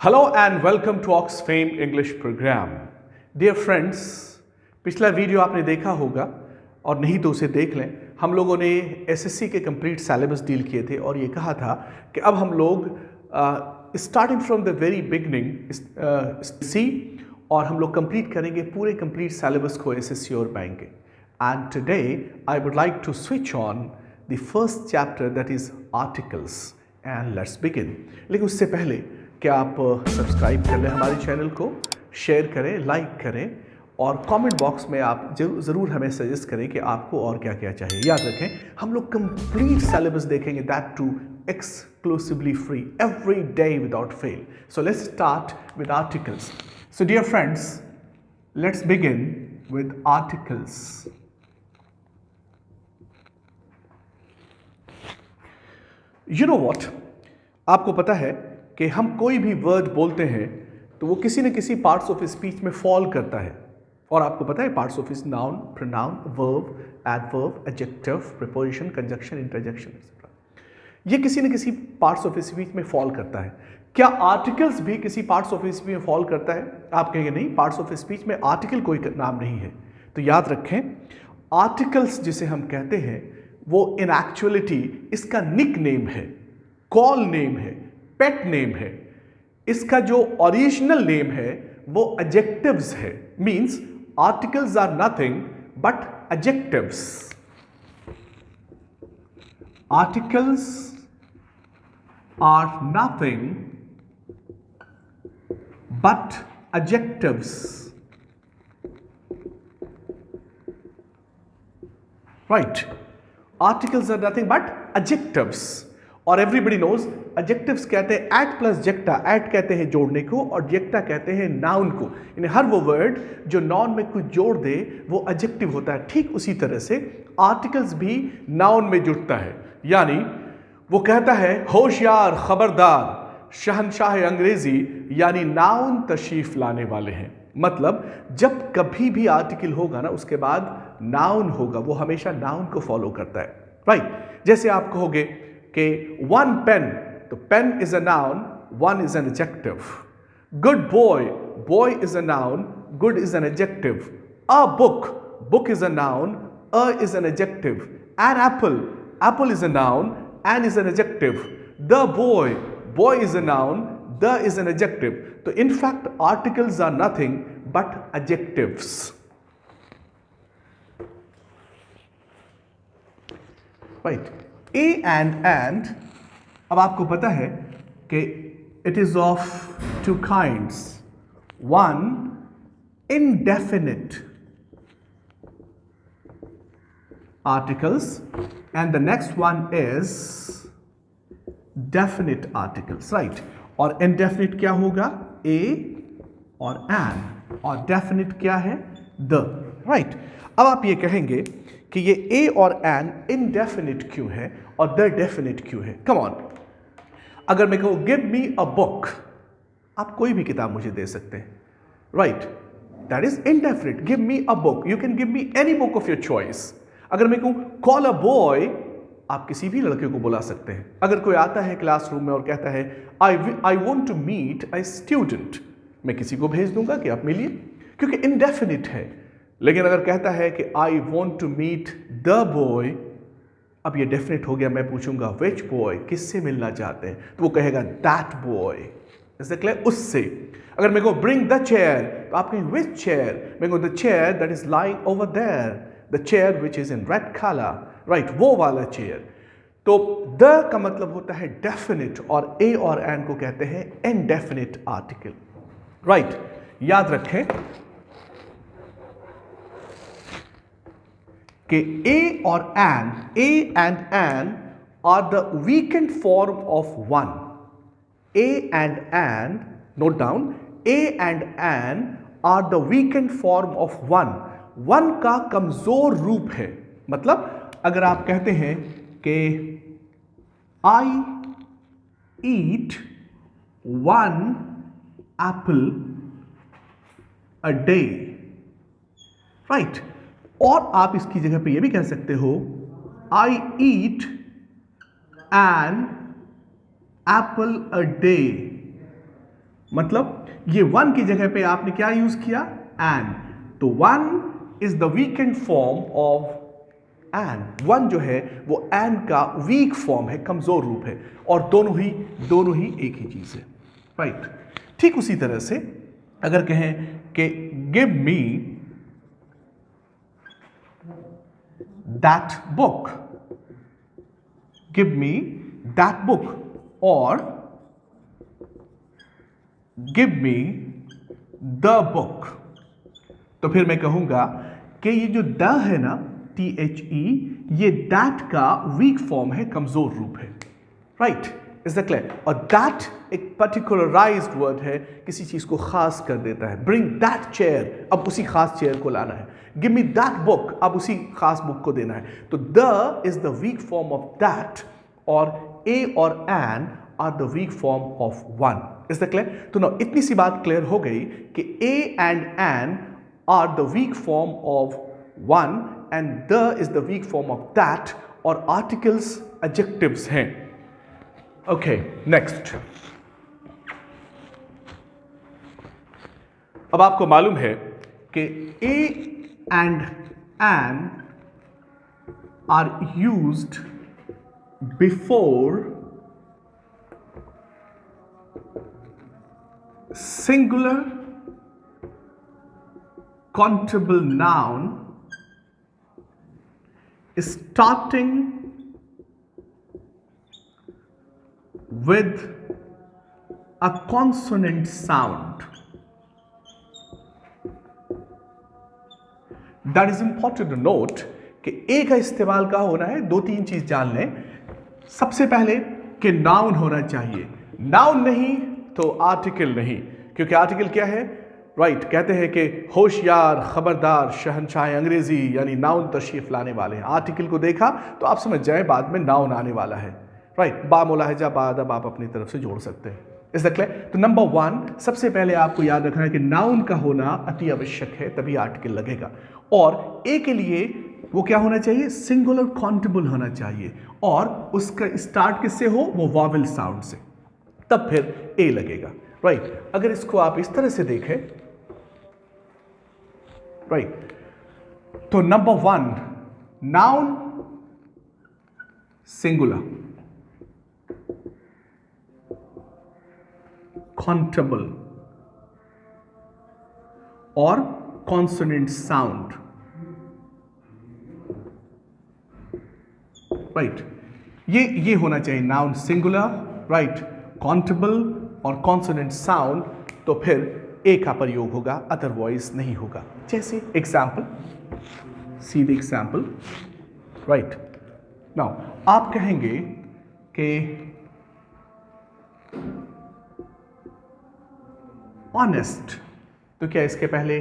Hello and welcome to Oxfam English programme. Dear friends, पिछला video आपने देखा होगा और नहीं तो उसे देख लें। हम लोगों ने एसएससी के कंप्लीट सिलेबस डील किए थे और ये कहा था कि अब हम लोग starting from the very beginning see और हम लोग कंप्लीट करेंगे पूरे कंप्लीट सिलेबस को एसएससी और बैंक के। And today I would like to switch on the first chapter that is articles and let's begin. लेकिन उससे पहले क्या आप सब्सक्राइब कर लें हमारे चैनल को, शेयर करें, लाइक करें और कमेंट बॉक्स में आप ज़रूर हमें सजेस्ट करें कि आपको और क्या क्या चाहिए। याद रखें, हम लोग कंप्लीट सिलेबस देखेंगे, that too exclusively free every day without fail. So let's start with articles. So dear friends, let's begin with articles. You know what? आपको पता है कि हम कोई भी वर्ड बोलते हैं तो वो किसी न किसी पार्ट्स ऑफ स्पीच में फॉल करता है। और आपको पता है parts of noun, pronoun, verb, adverb, adjective, preposition, conjunction, interjection etcetera, ये किसी न किसी पार्ट्स ऑफ स्पीच में फॉल करता है। क्या आर्टिकल्स भी किसी पार्ट्स ऑफ स्पीच में फॉल करता है? आप कहेंगे नहीं, पार्ट्स ऑफ स्पीच में आर्टिकल कोई नाम नहीं है। तो याद रखें, आर्टिकल्स जिसे हम कहते हैं वो इन एक्चुअलिटी इसका निक नेम है, कॉल नेम है, पेट नेम है। इसका जो ओरिजिनल नेम है वो एडजेक्टिव्स है। Means articles are nothing but adjectives. Articles are nothing but adjectives. Right? Articles are nothing but adjectives. और everybody knows adjectives कहते हैं at plus jecta, at कहते हैं जोड़ने को और jecta कहते हैं noun को। यानी हर वो word जो noun में कुछ जोड़ दे वो adjective होता है। ठीक उसी तरह से articles भी noun में जुड़ता है। यानी वो कहता है होशियार, खबरदार, शहनशाह अंग्रेजी, यानी नाउन तशरीफ लाने वाले हैं। मतलब जब कभी भी आर्टिकल होगा ना उसके बाद नाउन होगा, वो हमेशा नाउन को फॉलो करता है। राइट? जैसे आप कहोगे कि वन पेन, तो pen is a noun, one is an adjective. Good boy, boy is a noun, good is an adjective. A book, book is a noun, a is an adjective. An apple, apple is a noun, an is an adjective. The boy, boy is a noun, the is an adjective. So in fact articles are nothing but adjectives. Right? A and अब आपको पता है कि it is of two kinds. One, indefinite articles and the next one is definite articles. Right? और indefinite क्या होगा? A और an, और definite क्या है? The. Right? अब आप ये कहेंगे कि ये A और an indefinite क्यों है और the definite क्यों है? Come on. अगर मैं कहूँ give me a book, आप कोई भी किताब मुझे दे सकते हैं। Right? That is indefinite. Give me a book. You can give me any book of your choice. अगर मैं कहूँ कॉल अ बॉय, आप किसी भी लड़के को बुला सकते हैं। अगर कोई आता है क्लासरूम में और कहता है I want to meet a student, मैं किसी को भेज दूंगा कि आप मिलिए, क्योंकि इनडेफिनिट है। लेकिन अगर कहता है कि I want to meet the boy, अब ये डेफिनेट हो गया। मैं पूछूंगा विच बॉय, किससे मिलना चाहते हैं, तो वो कहेगा that boy. Is that clear? उससे। अगर मैं कहूँ ब्रिंग द चेयर, तो आप कहेंगे विच चेयर, मैं कहूँ the chair that is lying over there, the chair which is in red color, right? वो वाला चेयर। तो the का मतलब होता है definite और a और an को कहते हैं indefinite article, right? याद रखें कि a और an, a and an are the weakened form of one. A and an, note down, a and an are the weakened form of one. One का कमजोर रूप है। मतलब अगर आप कहते हैं कि I eat one apple a day, right? और आप इसकी जगह पे ये भी कह सकते हो I eat an apple a day. मतलब ये वन की जगह पे आपने क्या यूज किया, एन। तो one is the weakened form of an. One जो है वो एन का वीक फॉर्म है, कमजोर रूप है, और दोनों ही एक ही चीज है, राइट। ठीक उसी तरह से अगर कहें कि give me that book, give me that book, और गिव मी द बुक, तो फिर मैं कहूंगा कि ये जो द है ना, THE, ये दैट का वीक फॉर्म है, कमजोर रूप है, राइट। Is the clear? और दैट एक पर्टिकुलराइज्ड वर्ड है, किसी चीज को खास कर देता है। ब्रिंग दैट चेयर, अब उसी खास चेयर को लाना है। गिव मी दैट बुक, अब उसी खास बुक को देना है। तो the is the weak form of that, और ए और an are the weak form of one. Is the clear? तो ना इतनी सी बात क्लियर हो गई कि a and an are the weak form of one and the is the weak form of that, और आर्टिकल्स एडजेक्टिव्स हैं। Okay, next. अब आपको मालूम है कि a and an are used before singular countable noun starting with a consonant sound. That is important to note कि ए का इस्तेमाल का होना है, दो तीन चीज जान लें। सबसे पहले कि नाउन होना चाहिए, नाउन नहीं तो आर्टिकल नहीं, क्योंकि आर्टिकल क्या है, राइट कहते हैं कि होशियार, खबरदार, शहंशाह अंग्रेजी, यानी नाउन तशरीफ लाने वाले हैं। आर्टिकल को देखा तो आप समझ जाए बाद में नाउन आने वाला है, राइट। बामुलाहिजा बादब आप अपनी तरफ से जोड़ सकते हैं। Is that clear? तो नंबर वन, सबसे पहले आपको याद रखना है कि नाउन का होना अति आवश्यक है, तभी आर्टिकल लगेगा। और ए के लिए वो क्या होना चाहिए, सिंगुलर काउंटेबल होना चाहिए, और उसका स्टार्ट किससे हो, वो वॉवेल साउंड से, तब फिर ए लगेगा, राइट। अगर इसको आप इस तरह से देखें, राइट, तो number one, noun singular, countable और कॉन्सोनेंट साउंड, राइट। ये होना चाहिए, नाउन सिंगुलर, राइट, काउंटेबल और कॉन्सोनेंट साउंड, तो फिर ए का प्रयोग होगा, अदरवाइज नहीं होगा। जैसे एग्जाम्पल, सीधे एग्जाम्पल, राइट। नाउ आप कहेंगे कि ऑनेस्ट, तो क्या इसके पहले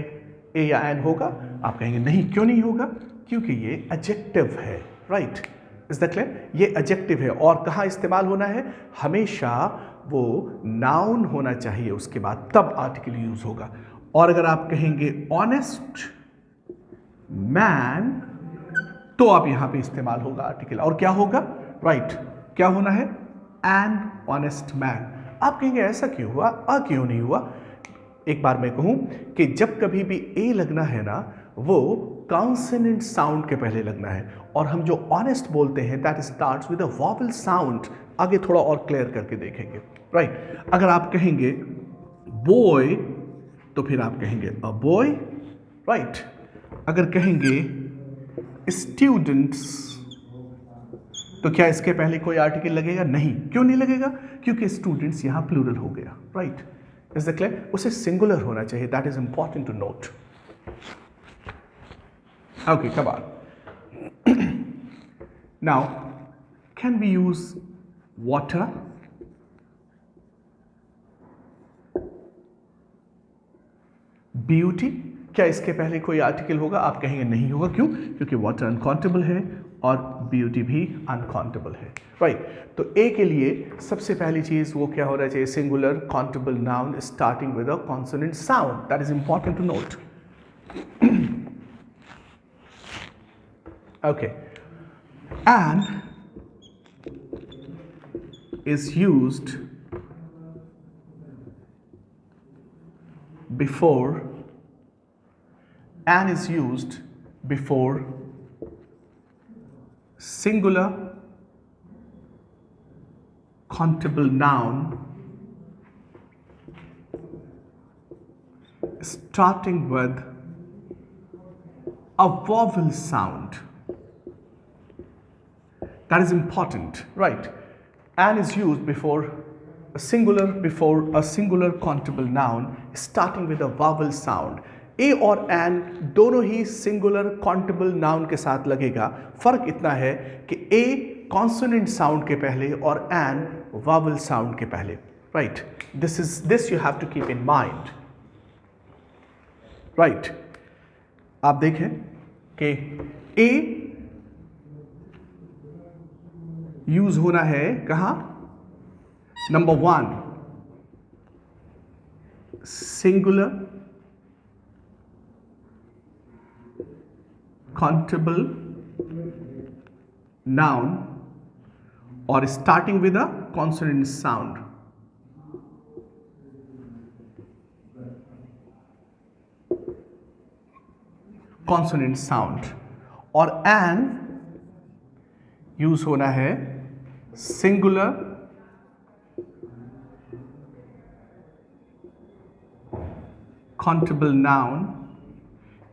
ए या एन होगा? आप कहेंगे नहीं, क्यों नहीं होगा? क्योंकि ये एडजेक्टिव है, राइट। Is that clear? ये एडजेक्टिव है, और कहाँ इस्तेमाल होना है, हमेशा वो नाउन होना चाहिए उसके बाद, तब आर्टिकल यूज होगा। और अगर आप कहेंगे ऑनेस्ट मैन, तो आप यहां पे इस्तेमाल होगा आर्टिकल, और क्या होगा, राइट, क्या होना है, एन ऑनेस्ट मैन। आप कहेंगे ऐसा क्यों हुआ, क्यों नहीं हुआ? एक बार मैं कहूं कि जब कभी भी ए लगना है ना, वो कॉन्सोनेंट साउंड के पहले लगना है, और हम जो ऑनेस्ट बोलते हैं that starts with a vowel sound. आगे थोड़ा और क्लियर करके देखेंगे, राइट। अगर आप कहेंगे बॉय, तो फिर आप कहेंगे अ बॉय, राइट। अगर कहेंगे स्टूडेंट्स, तो क्या इसके पहले कोई आर्टिकल लगेगा? नहीं। क्यों नहीं लगेगा? क्योंकि स्टूडेंट्स यहां प्लूरल हो गया, राइट। Is the clear? उसे सिंगुलर होना चाहिए, that is important to note. Okay, come on. Now, can we use water? Beauty, क्या इसके पहले कोई आर्टिकल होगा? आप कहेंगे नहीं होगा। क्यों? क्योंकि वाटर अनकाउंटेबल है और ब्यूटी भी अनकाउंटेबल है, राइट। तो ए के लिए सबसे पहली चीज वो क्या होना चाहिए, singular countable noun starting with a consonant sound, that is important to note. Okay, and is used before, an is used before singular countable noun starting with a vowel sound. That is important, right? An is used before a singular countable noun starting with a vowel sound. ए और N दोनों ही singular countable noun के साथ लगेगा। फर्क इतना है कि ए consonant sound के पहले और एन वावल साउंड के पहले, right? This you have to keep in mind, right? आप देखें कि ए यूज होना है कहां? Number 1 singular countable noun or starting with a consonant sound. Consonant sound. और an यूज होना है singular countable noun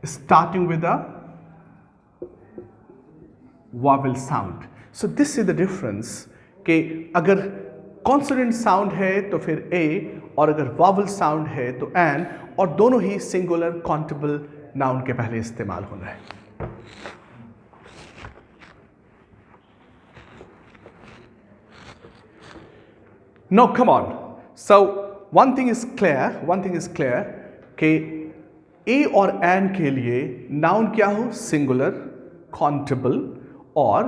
starting with a vowel sound. So this is the difference कि अगर consonant sound है तो फिर a और अगर vowel sound है तो an, और दोनों ही singular countable noun के पहले इस्तेमाल होना है। Now come on. So one thing is clear कि a और an के लिए noun क्या हो? Singular countable और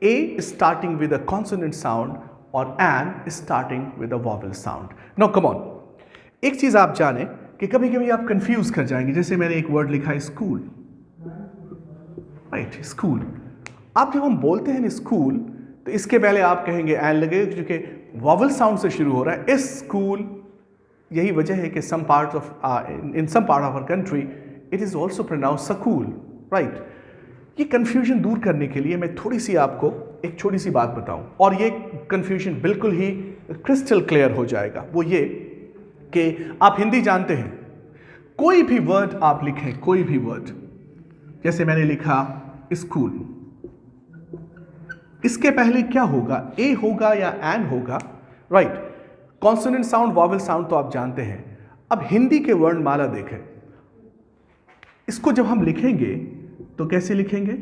a starting with a consonant sound और an starting with a vowel sound. Now come on. एक चीज आप जाने कि कभी कभी आप कंफ्यूज कर जाएंगे। जैसे मैंने एक वर्ड लिखा है स्कूल, राइट? स्कूल। आप जब हम बोलते हैं स्कूल तो इसके पहले आप कहेंगे एन लगेगा क्योंकि वॉवल साउंड से शुरू हो रहा है। इस स्कूल, यही वजह है कि some parts of in some part of our country it is also pronounce school, right? ये कंफ्यूजन दूर करने के लिए मैं थोड़ी सी आपको एक छोटी सी बात बताऊं और ये कंफ्यूजन बिल्कुल ही क्रिस्टल क्लियर हो जाएगा। वो ये कि आप हिंदी जानते हैं, कोई भी वर्ड आप लिखें, कोई भी वर्ड, जैसे मैंने लिखा स्कूल, इसके पहले क्या होगा? ए होगा या एन होगा, right? Consonant sound, vowel sound तो आप जानते हैं। अब हिंदी के वर्णमाला देखें, इसको जब हम लिखेंगे तो कैसे लिखेंगे?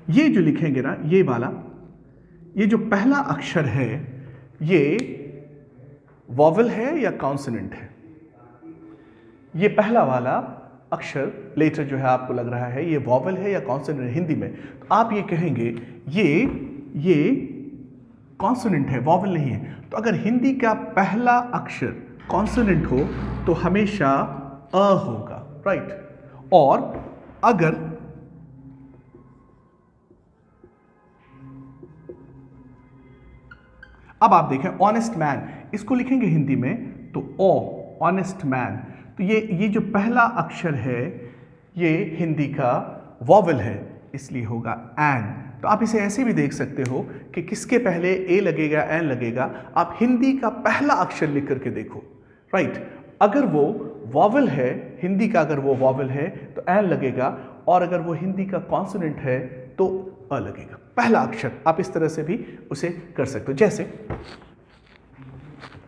ये जो लिखेंगे ना, ये वाला, ये जो पहला अक्षर है ये वॉवल है या कॉन्सोनेंट है? ये पहला वाला अक्षर लेटर जो है आपको लग रहा है ये वॉवल है या कॉन्सोनेंट है हिंदी में? तो आप ये कहेंगे ये कॉन्सोनेंट है, वॉवल नहीं है। तो अगर हिंदी का पहला अक्षर कॉन्सोनेंट हो तो हमेशा अ होगा, राइट? और अगर अब आप देखें ऑनेस्ट मैन, इसको लिखेंगे हिंदी में तो ओ, ऑनेस्ट मैन। तो ये जो पहला अक्षर है ये हिंदी का वॉवल है, इसलिए होगा एन। तो आप इसे ऐसे भी देख सकते हो कि किसके पहले ए लगेगा, एन लगेगा। आप हिंदी का पहला अक्षर लिख करके देखो, राइट? अगर वो वॉवल है, हिंदी का अगर वो वॉवल है तो एन लगेगा, और अगर वो हिंदी का कॉन्सोनेंट है तो अ लगेगा। पहला अक्षर आप इस तरह से भी उसे कर सकते हो। जैसे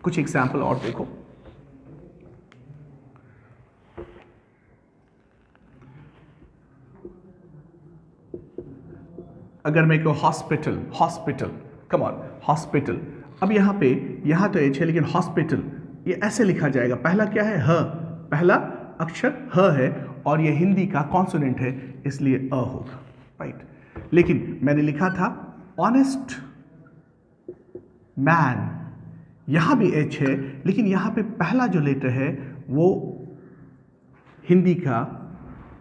कुछ एग्जाम्पल और देखो, अगर मैं कहूँ hospital, hospital, come on, hospital. अब यहाँ तो एच है लेकिन हॉस्पिटल ये ऐसे लिखा जाएगा। पहला क्या है? ह, पहला अक्षर ह है और ये हिंदी का कॉन्सोनेंट है इसलिए अ होगा, राइट? लेकिन मैंने लिखा था ऑनेस्ट मैन, यहाँ भी एच है लेकिन यहाँ पे पहला जो लेटर है वो हिंदी का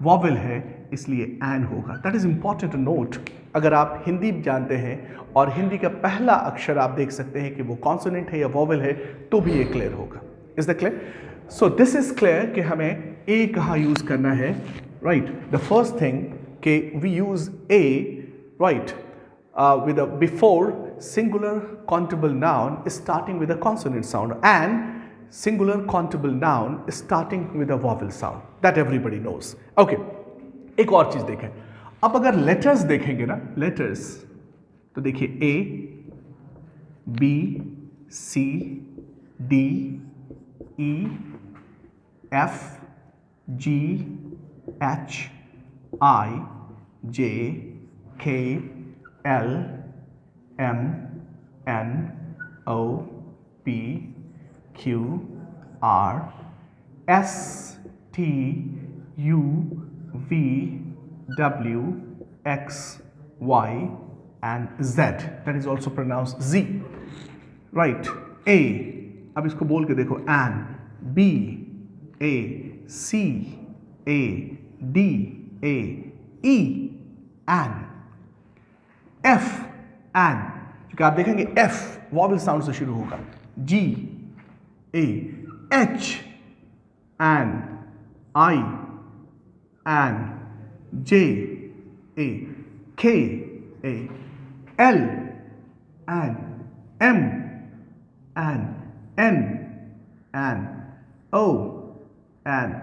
वॉवल है इसलिए एन होगा। That is important to note. अगर आप हिंदी जानते हैं और हिंदी का पहला अक्षर आप देख सकते हैं कि वो कॉन्सोनेंट है या वॉवल है तो भी ये क्लियर होगा। Is the clear? So this is clear कि हमें ए कहाँ यूज करना है, राइट. द फर्स्ट थिंग कि we use a, right, with a before singular countable noun starting with a consonant sound and singular countable noun starting with a vowel sound. That everybody knows. Okay. एक और चीज देखें. अब अगर letters देखेंगे ना, letters, तो देखिए ए, बी, सी, डी, ई, एफ, जी, एच, आई, जे, के, L, M, N, O, P, Q, R, S, T, U, V, W, X, Y, and Z. That is also pronounced Z. Right. A. अब इसको बोल के देखो. An, B, A, C, A, D, A, E, An. F, an, क्योंकि आप देखेंगे F vowel sound से शुरू होगा. G, A, H, an, I, an, J, A, K, A, L, an, M, an, N, an, O, an,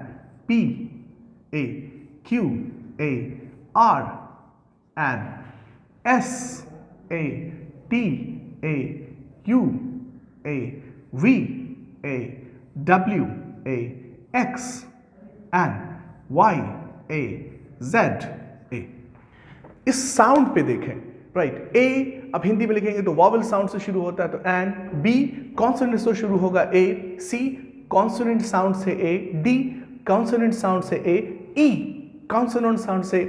P, A, Q, A, R, an, S, A, T, A, U, A, V, A, W, A, X, and Y, A, Z, A. इस sound पे देखें, right. ए अब हिंदी में लिखेंगे तो vowel sound से शुरू होता है, तो एन. बी कॉन्सोनेंट से शुरू होगा, ए. सी कॉन्सोनेंट साउंड से ए. डी कॉन्सोनेंट साउंड से ए. ई कॉन्सोनेंट साउंड से,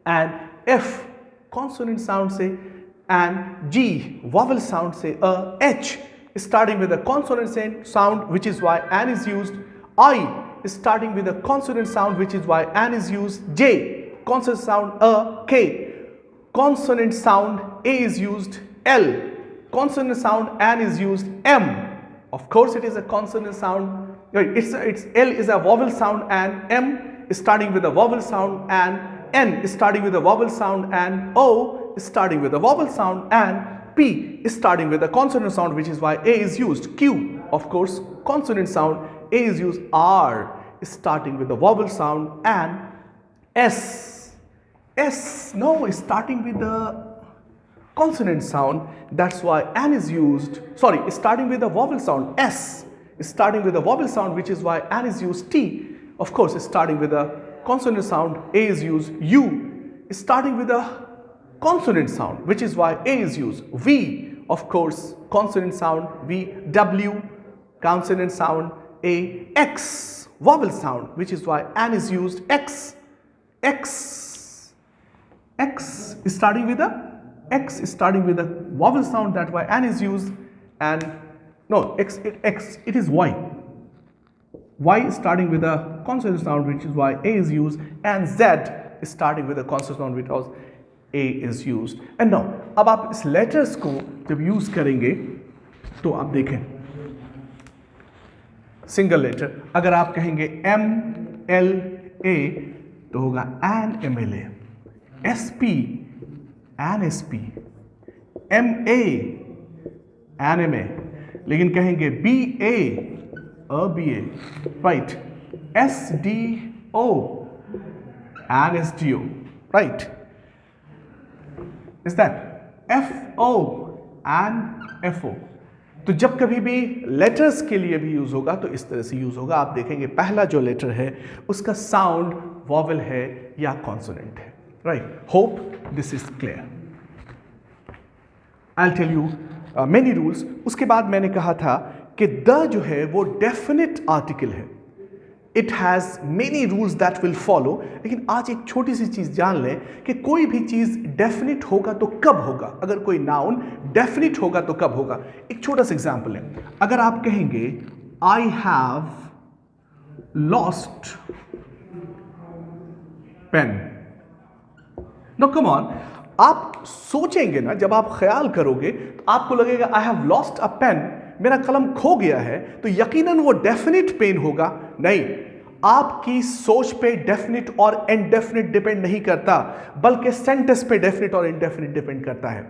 एंड एफ consonant sound से, and G vowel sound से, H starting with a consonant sound which is why an is used, I starting with a consonant sound which is why an is used, J consonant sound, K consonant sound A is used, L consonant sound an is used, M of course it is a consonant sound, it's L is a vowel sound, and M starting with a vowel sound, and N starting with a vowel sound, and O starting with a vowel sound, and P starting with a consonant sound which is why A is used. Q of course consonant sound A is used. R starting with a vowel sound, and S no starting with the consonant sound, that's why N is used. Sorry, starting with a vowel sound. S starting with a vowel sound which is why N is used. T of course starting with a consonant sound A is used. U starting with a consonant sound which is why A is used. V of course consonant sound V. W consonant sound A. X vowel sound which is why N is used. X starting with a vowel sound, that why N is used. And no, it is Y. Y starting with a consonant sound which is why A is used, and Z is starting with a consonant sound which is A is used. And now अब आप इस letters को जब use करेंगे तो आप देखें single letter, अगर आप कहेंगे M L A तो होगा an MLA, SP an SP, MA an MA, लेकिन कहेंगे BA BA, right. SDO and SDO, right. Is that FO and FO. तो जब कभी भी लेटर्स के लिए भी यूज होगा तो इस तरह से यूज होगा. आप देखेंगे पहला जो लेटर है उसका साउंड वॉवल है या कॉन्सोनेंट है, right. Hope this is clear. I tell you many rules. उसके बाद मैंने कहा था कि द जो है वो डेफिनेट आर्टिकल है. It has many rules that will follow. लेकिन आज एक छोटी सी चीज़ जान लें कि कोई भी चीज़ डेफिनेट होगा तो कब होगा. अगर कोई नाउन डेफिनेट होगा तो कब होगा. एक छोटा सा एग्जाम्पल है. अगर आप कहेंगे I have lost pen. No come on, आप सोचेंगे ना, जब आप ख्याल करोगे तो आपको लगेगा I have lost a pen, मेरा कलम खो गया है, तो यकीनन वो डेफिनेट पेन होगा? नहीं, आपकी सोच पे डेफिनेट और इनडेफिनेट डिपेंड नहीं करता, बल्कि सेंटेंस पे डेफिनेट और इनडेफिनेट डिपेंड करता है।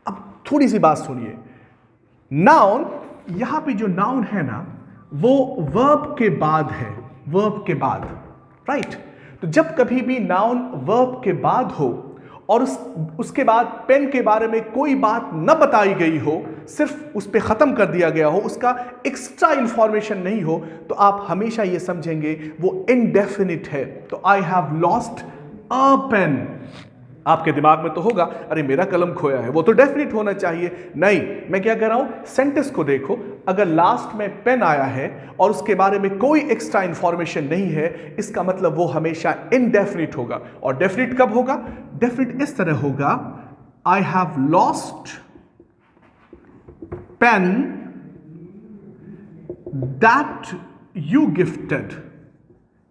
अब थोड़ी सी बात सुनिए, नाउन, यहां पे जो नाउन है ना, वो वर्ब के बाद है, वर्ब के बाद, राइट? तो जब कभी भी नाउन वर्ब के बाद हो और उसके बाद पेन के बारे में कोई बात न बताई गई हो, सिर्फ उस पर ख़त्म कर दिया गया हो, उसका एक्स्ट्रा इंफॉर्मेशन नहीं हो, तो आप हमेशा ये समझेंगे वो इनडेफिनिट है। तो I have lost a pen, आपके दिमाग में तो होगा अरे मेरा कलम खोया है, वो तो डेफिनिट होना चाहिए। नहीं, मैं क्या कर रहा हूं, सेंटेंस को देखो, अगर लास्ट में पेन आया है और उसके बारे में कोई एक्स्ट्रा इंफॉर्मेशन नहीं है, इसका मतलब वो हमेशा इनडेफिनिट होगा। और डेफिनिट कब होगा? डेफिनिट इस तरह होगा, I have lost pen that you gifted,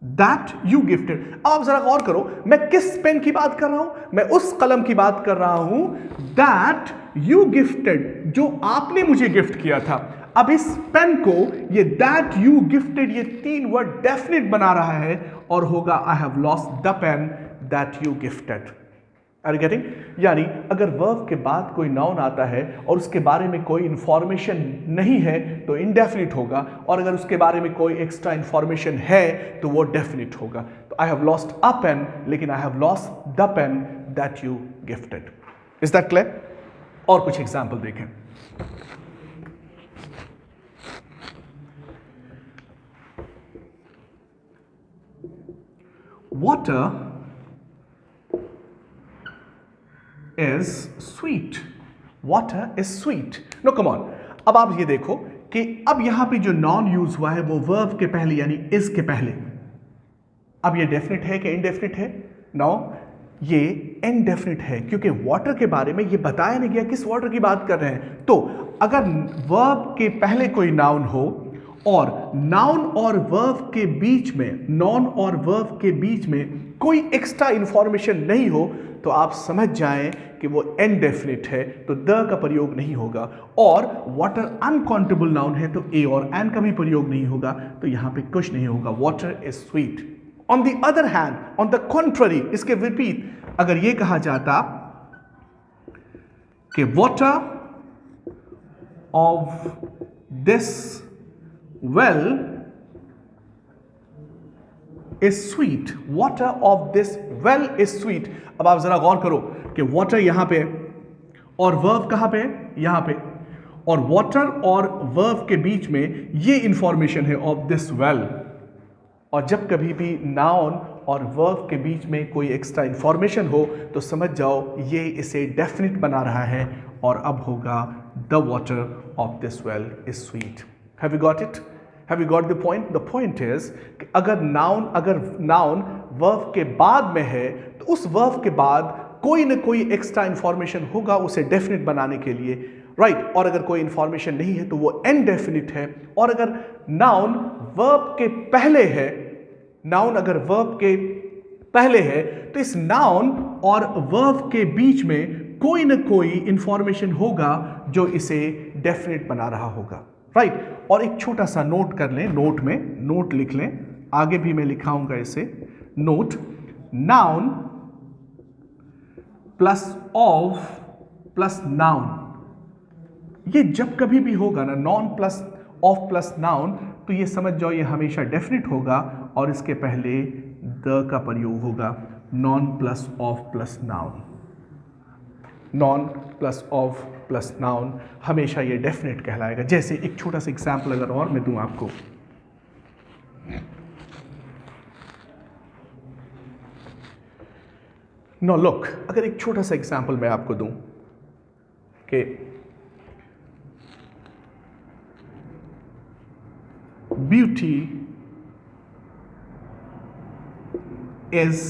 that you gifted. अब आप जरा गौर करो, मैं किस पेन की बात कर रहा हूं? मैं उस कलम की बात कर रहा हूं दैट यू गिफ्टेड, जो आपने मुझे गिफ्ट किया था। अब इस पेन को ये दैट यू गिफ्टेड, ये तीन वर्ड डेफिनेट बना रहा है और होगा I have lost the pen that you gifted. Are you getting? यानी अगर वर्ब के बाद कोई नाउन आता है और उसके बारे में कोई इंफॉर्मेशन नहीं है तो इनडेफिनिट होगा, और अगर उसके बारे में कोई एक्स्ट्रा इंफॉर्मेशन है तो वो डेफिनिट होगा। तो I have lost a pen, लेकिन I have lost the pen that you gifted. Is that clear? और कुछ एग्जाम्पल देखें। Water is sweet, water is sweet. No, come on. अब आप ये देखो कि अब यहां पे जो नॉन यूज हुआ है वो वर्ब के पहले यानी इज के पहले। अब ये डेफिनेट है कि इनडेफिनेट है? नो, ये इनडेफिनेट है, क्योंकि वाटर के बारे में ये बताया नहीं गया किस वाटर की बात कर रहे हैं। तो अगर वर्ब के पहले कोई नाउन हो और नाउन और वर्ब के बीच में, नॉन और वर्ब के बीच में कोई एक्स्ट्रा इंफॉर्मेशन नहीं हो, तो आप समझ जाएं कि वो इनडेफिनिट है, तो द का प्रयोग नहीं होगा। और वाटर अनकाउंटेबल नाउन है तो ए और एन का भी प्रयोग नहीं होगा, तो यहां पे कुछ नहीं होगा। Water is sweet. On the other hand, on the contrary, इसके विपरीत अगर ये कहा जाता कि water of this well is sweet, water of this well is sweet. अब आप जरा गौर करो कि वाटर यहां पे और वर्ब कहां पे? यहां पे। और वाटर और वर्ब के बीच में ये इंफॉर्मेशन है ऑफ दिस वेल। और जब कभी भी नाउन और वर्ब के बीच में कोई एक्स्ट्रा इंफॉर्मेशन हो तो समझ जाओ ये इसे डेफिनेट बना रहा है, और अब होगा the water of this well is sweet. Have you got it? Have you got the point? The point is कि अगर नाउन वर्ब के बाद में है तो उस वर्ब के बाद कोई ना कोई एक्स्ट्रा इंफॉर्मेशन होगा उसे डेफिनेट बनाने के लिए, राइट? और अगर कोई इंफॉर्मेशन नहीं है तो वो इनडेफिनिट है। और अगर नाउन वर्ब के पहले है, नाउन अगर वर्ब के पहले है तो इस नाउन और वर्ब के बीच में कोई ना कोई इंफॉर्मेशन होगा जो इसे डेफिनेट बना रहा होगा, राइट? और एक छोटा सा नोट कर लें, नोट में नोट लिख लें, आगे भी मैं लिखाऊंगा इसे। Note, noun plus of plus noun, ये जब कभी भी होगा ना, non plus of plus noun, तो ये समझ जाओ ये हमेशा डेफिनेट होगा और इसके पहले द का प्रयोग होगा। Non plus of plus noun, non plus of plus noun हमेशा ये डेफिनेट कहलाएगा। जैसे एक छोटा सा एग्जाम्पल अगर और मैं दूं आपको, नो लुक, अगर एक छोटा सा एग्जाम्पल मैं आपको दूं कि beauty is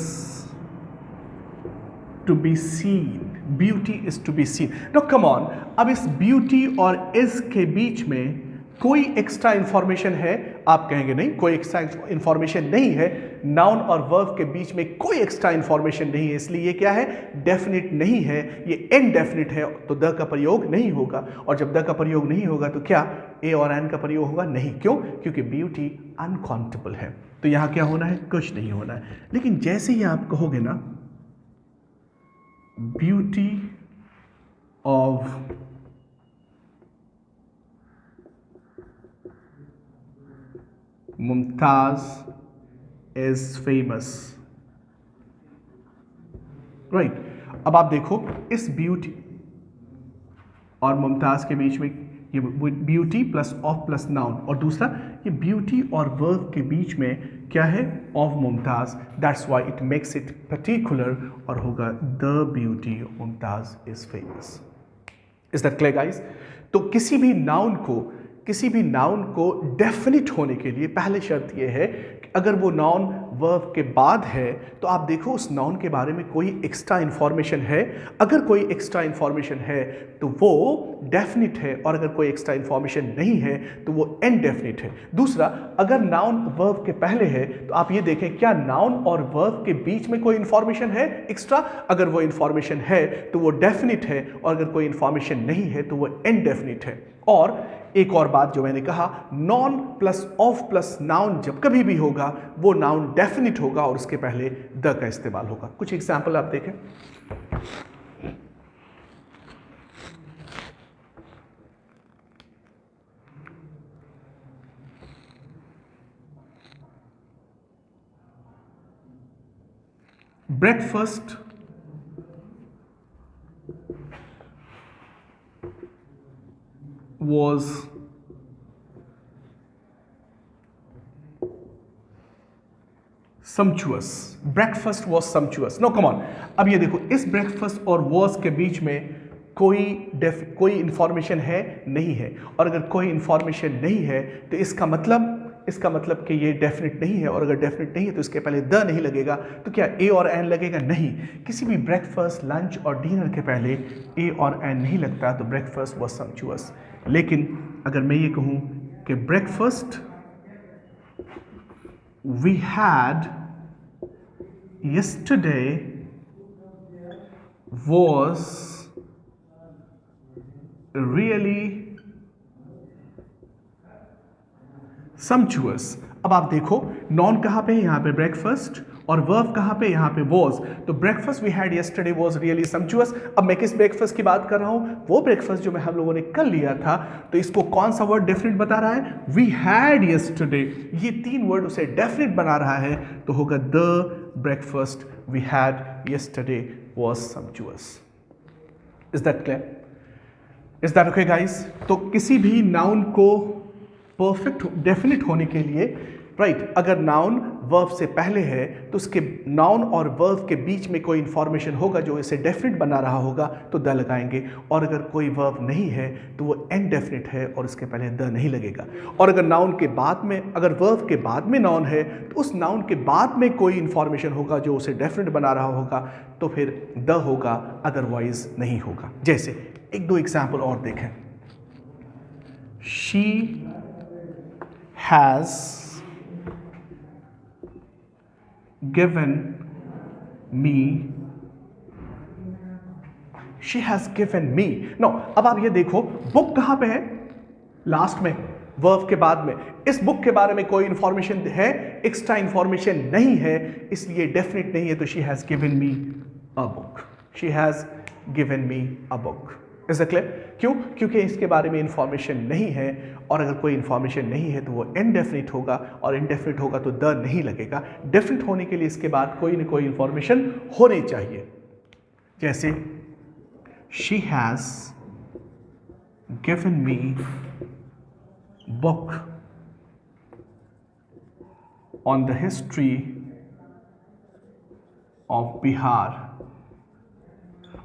to be seen, beauty is to be seen. No come on, अब इस ब्यूटी और इज के बीच में कोई एक्स्ट्रा इंफॉर्मेशन है, आप कहेंगे नहीं कोई एक्स्ट्रा इंफॉर्मेशन नहीं है, नाउन और वर्ब के बीच में कोई एक्स्ट्रा इंफॉर्मेशन नहीं है, इसलिए ये क्या है, डेफिनिट नहीं है, ये इनडेफिनिट है, तो द का प्रयोग नहीं होगा। और जब द का प्रयोग नहीं होगा तो क्या ए और एन का प्रयोग होगा, नहीं। क्यों? क्योंकि ब्यूटी अनकाउंटेबल है, तो यहां क्या होना है, कुछ नहीं होना है। लेकिन जैसे ही आप कहोगे ना beauty of Mumtaz is famous, right. अब आप देखो इस ब्यूटी और मुमताज के बीच में ये beauty plus of plus noun, और दूसरा ये ब्यूटी और वर्ब के बीच में क्या है, of Mumtaz, that's why it makes it particular, और होगा the beauty of Mumtaz is famous. Is that clear guys? तो किसी भी नाउन को डेफिनिट होने के लिए पहले शर्त यह है कि अगर वो नाउन वर्ब के बाद है तो आप देखो उस नाउन के बारे में कोई एक्स्ट्रा इंफॉर्मेशन है, अगर कोई एक्स्ट्रा इंफॉर्मेशन है तो वो डेफिनिट है, और अगर कोई एक्स्ट्रा इंफॉर्मेशन नहीं है तो वो इनडेफिनिट है। दूसरा, अगर नाउन वर्ब के पहले है तो आप ये देखें क्या नाउन और वर्ब के बीच में कोई इंफॉर्मेशन है एक्स्ट्रा, अगर वो इंफॉर्मेशन है तो वो डेफिनिट है, और अगर कोई इंफॉर्मेशन नहीं है तो वो इनडेफिनिट है। और एक और बात जो मैंने कहा, non plus of plus noun जब कभी भी होगा वो नाउन डेफिनिट होगा और उसके पहले द का इस्तेमाल होगा। कुछ एग्जाम्पल आप देखें। Breakfast was sumptuous, breakfast was sumptuous। No come on, अब ये देखो इस ब्रेकफास्ट और was के बीच में कोई इंफॉर्मेशन है, नहीं है, और अगर कोई इंफॉर्मेशन नहीं है तो इसका मतलब कि ये डेफिनेट नहीं है, और अगर डेफिनेट नहीं है तो इसके पहले द नहीं लगेगा, तो क्या ए और एन लगेगा? नहीं, किसी भी ब्रेकफास्ट, लंच और डिनर के पहले ए और एन नहीं लगता, तो ब्रेकफास्ट वाज सम्पचुअस। लेकिन अगर मैं ये कहूं कि breakfast we had yesterday was really sumptuous। अब आप देखो नॉन कहाँ पे है, यहाँ पे ब्रेकफास्ट, और वर्ब कहाँ पे, यहाँ पे was। तो breakfast we had yesterday was really sumptuous। अब मैं किस ब्रेकफास्ट की बात कर रहा हूँ? वो ब्रेकफास्ट जो हम लोगों ने कल लिया था। तो इसको कौन सा वर्ड डेफिनेट बता रहा है? वी हैड yesterday, ये तीन वर्ड उसे डेफिनेट बना रहा है, तो होगा the breakfast we had yesterday was sumptuous। Is that clear? Is that okay guys? तो किसी भी नाउन को परफेक्ट डेफिनेट होने के लिए, राइट, अगर नाउन वर्ब से पहले है तो उसके नाउन और वर्ब के बीच में कोई इंफॉर्मेशन होगा जो इसे डेफिनेट बना रहा होगा, तो द लगाएंगे, और अगर कोई वर्ब नहीं है तो वो इनडेफिनिट है और इसके पहले द नहीं लगेगा। और अगर नाउन के बाद में, अगर वर्ब के बाद में नाउन है तो उस नाउन के बाद में कोई इंफॉर्मेशन होगा जो उसे डेफिनेट बना रहा होगा, तो फिर द होगा, अदरवाइज नहीं होगा। जैसे एक दो एग्जाम्पल और देखें। She has given me, she has given me। No, अब आप ये देखो बुक कहां पे है? लास्ट में, वर्ब के बाद में। इस बुक के बारे में कोई इंफॉर्मेशन है? एक्स्ट्रा इंफॉर्मेशन नहीं है, इसलिए डेफिनेट नहीं है, तो she has given me a book, she has given me a book. Is it clear? क्यों? क्योंकि इसके बारे में इंफॉर्मेशन नहीं है, और अगर कोई इंफॉर्मेशन नहीं है तो वो इनडेफिनिट होगा, और इनडेफिनिट होगा तो द नहीं लगेगा। डेफिनिट होने के लिए इसके बाद कोई ना कोई इंफॉर्मेशन होनी चाहिए। जैसे she has given me book on the history of Bihar.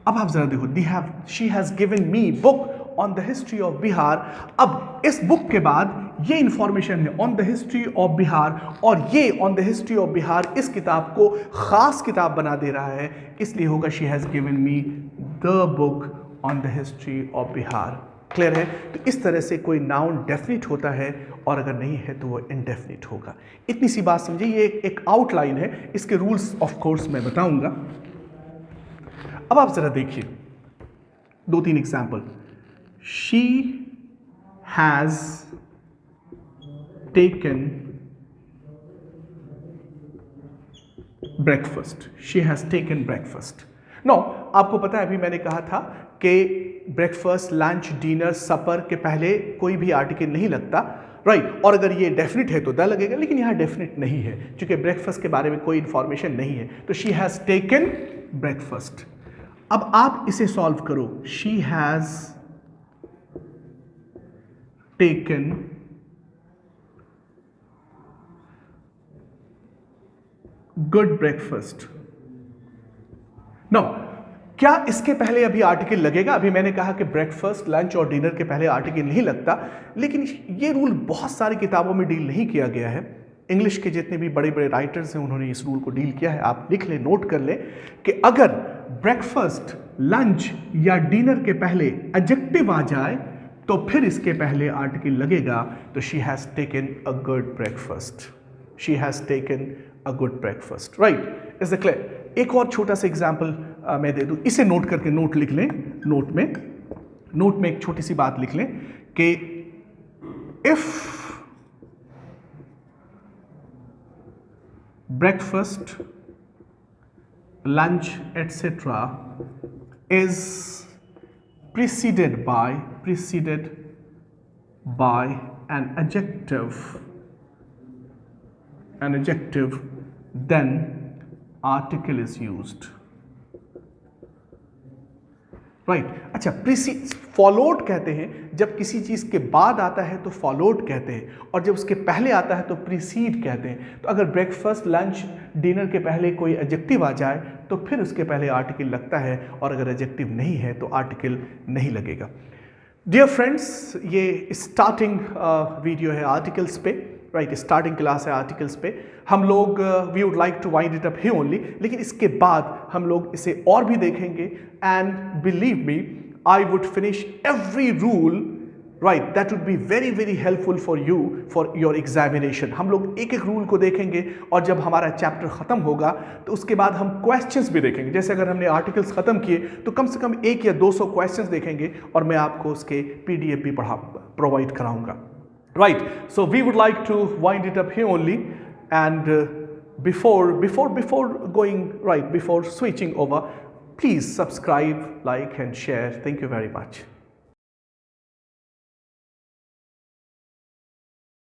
अब आप जरा देखो, she has given me book on the history of Bihar. अब इस बुक के बाद ये इंफॉर्मेशन है on the history of Bihar, और ये on the history of Bihar इस किताब को खास किताब बना दे रहा है, इसलिए होगा she has given me the book on the history of Bihar. Clear है? तो इस तरह से कोई नाउन डेफिनिट होता है और अगर नहीं है तो वो इनडेफिनिट होगा। इतनी सी बात समझिए, ये एक आउटलाइन है, इसके रूल्स ऑफ कोर्स मैं बताऊंगा। अब आप जरा देखिए 2-3 example. She has taken breakfast, she has taken breakfast. No, आपको पता है अभी मैंने कहा था कि ब्रेकफास्ट, लंच, डिनर, सपर के पहले कोई भी आर्टिकल नहीं लगता, राइट? और अगर ये डेफिनेट है तो द लगेगा, लेकिन यहाँ डेफिनेट नहीं है क्योंकि ब्रेकफास्ट के बारे में कोई इंफॉर्मेशन नहीं है। तो शी हैज टेकन ब्रेकफास्ट। अब आप इसे सॉल्व करो। She has taken good breakfast. No, क्या इसके पहले अभी आर्टिकल लगेगा? अभी मैंने कहा कि ब्रेकफास्ट, लंच और डिनर के पहले आर्टिकल नहीं लगता, लेकिन ये रूल बहुत सारी किताबों में डील नहीं किया गया है। इंग्लिश के जितने भी बड़े बड़े राइटर्स हैं उन्होंने इस रूल को डील किया है। आप लिख लें, नोट कर लें कि अगर ब्रेकफास्ट, लंच या डिनर के पहले एडजेक्टिव आ जाए तो फिर इसके पहले आर्टिकल लगेगा। तो she has taken a good breakfast, she has taken a good breakfast, right? Is the clear? एक और छोटा सा एग्जाम्पल मैं दे दूं, इसे नोट करके नोट लिख लें। नोट में एक छोटी सी बात लिख लें कि if breakfast, lunch, etc. is preceded by an adjective, then article is used. Right अच्छा, प्रीसीड, फॉलोड कहते हैं जब किसी चीज़ के बाद आता है तो फॉलोड कहते हैं, और जब उसके पहले आता है तो प्रीसीड कहते हैं। तो अगर ब्रेकफास्ट, लंच, डिनर के पहले कोई एडजेक्टिव आ जाए तो फिर उसके पहले आर्टिकल लगता है, और अगर एडजेक्टिव नहीं है तो आर्टिकल नहीं लगेगा। डियर फ्रेंड्स, ये स्टार्टिंग वीडियो है आर्टिकल्स पे, राइट? स्टार्टिंग क्लास है आर्टिकल्स पे। हम लोग we would like to wind it up ही ओनली, लेकिन इसके बाद हम लोग इसे और भी देखेंगे। And believe me, I would finish every rule, right? That would be very very helpful for you for your examination. हम लोग एक एक रूल को देखेंगे, और जब हमारा चैप्टर ख़त्म होगा तो उसके बाद हम क्वेश्चंस भी देखेंगे। जैसे अगर हमने आर्टिकल्स ख़त्म किए तो कम से कम 1 या 200 क्वेश्चंस देखेंगे, और मैं आपको उसके PDF भी प्रोवाइड कराऊंगा। Right, so we would like to wind it up here only, and before switching over, please subscribe, like and share. Thank you very much.